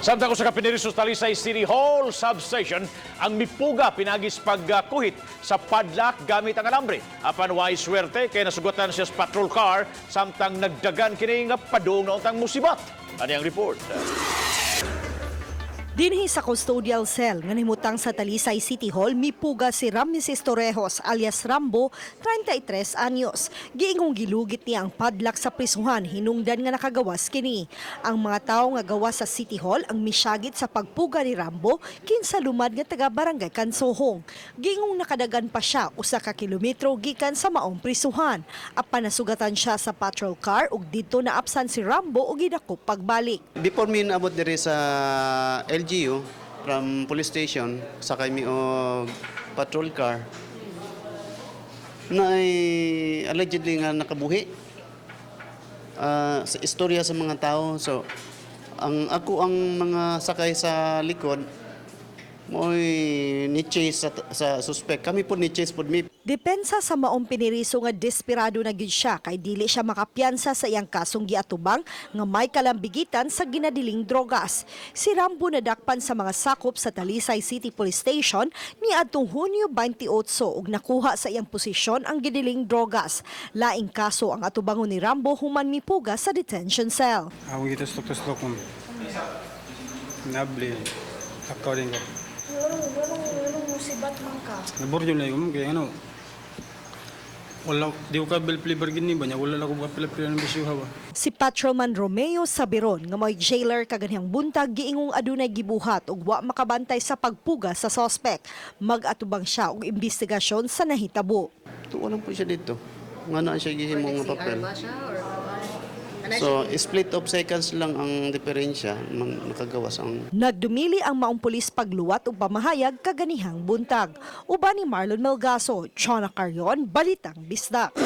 Samtang ko sa piniriso sa Talisay City Hall Substation, ang mipuga pinagis pagkuhit sa padlock gamit ang alambre. Apan way swerte kay nasugatan siya sa patrol car samtang nagdagan kini nga padung na untang musibat. Ano ang report? Dinhi sa custodial cell nga nahimutang sa Talisay City Hall mipuga si Ramses Torrejos alias Rambo, 33 anyos. Giingong gilugit niya ang padlock sa prisuhan hinungdan nga nakagawas kini. Ang mga tawo nga gawas sa City Hall ang misyagit sa pagpuga ni Rambo kinsa lumad nga taga Barangay Kansohong. Giingong nakadagan pa siya usa ka kilometro gikan sa maong prisuhan. Apan nasugatan siya sa patrol car ug didto naapsan si Rambo ug gidakop pagbalik. Before me naabot diri sa LGU from police station, sakay mi og patrol car na allegedly nga nakabuhi sa istorya sa mga tao. So ang mga sakay sa likod mo'y ni-chase sa suspect. Kami po ni-chase po mi. Depensa sa maong piniriso nga desperado na gid siya kay dili siya makapiyansa sa iyang kasong giatubang nga may kalambigitan sa ginadiling drogas. Si Rambo nadakpan sa mga sakop sa Talisay City Police Station niadtong Hunyo 28 ug nakuha sa iyang posisyon ang gidiling drogas. Laing kaso ang atubangon ni Rambo human mipuga sa detention cell. Ako kita stok ko. Nabli. According ko. Wala musibat man ka. Naborjo na yung kaya ano. Wala, di ko ka belplibar gini ba niya? Wala lang ko kapilapila ng bisyo hawa. Si Patrolman Romeo Sabiron nga mo'y jailer kaganihang buntag giingong adunay gibuhat ug wa makabantay sa pagpuga sa suspect. Mag-atubang siya og investigasyon sa nahitabo. Tuwa lang po siya dito. Nga na siya gihimo nga papel. So, split of seconds lang ang diferensya nakagawas ang... Nagdumili ang maong pulis pagluwat ug pamahayag kaganihang buntag. Uban ni Marlon Melgaso, Chona Carrion, Balitang Bisdak.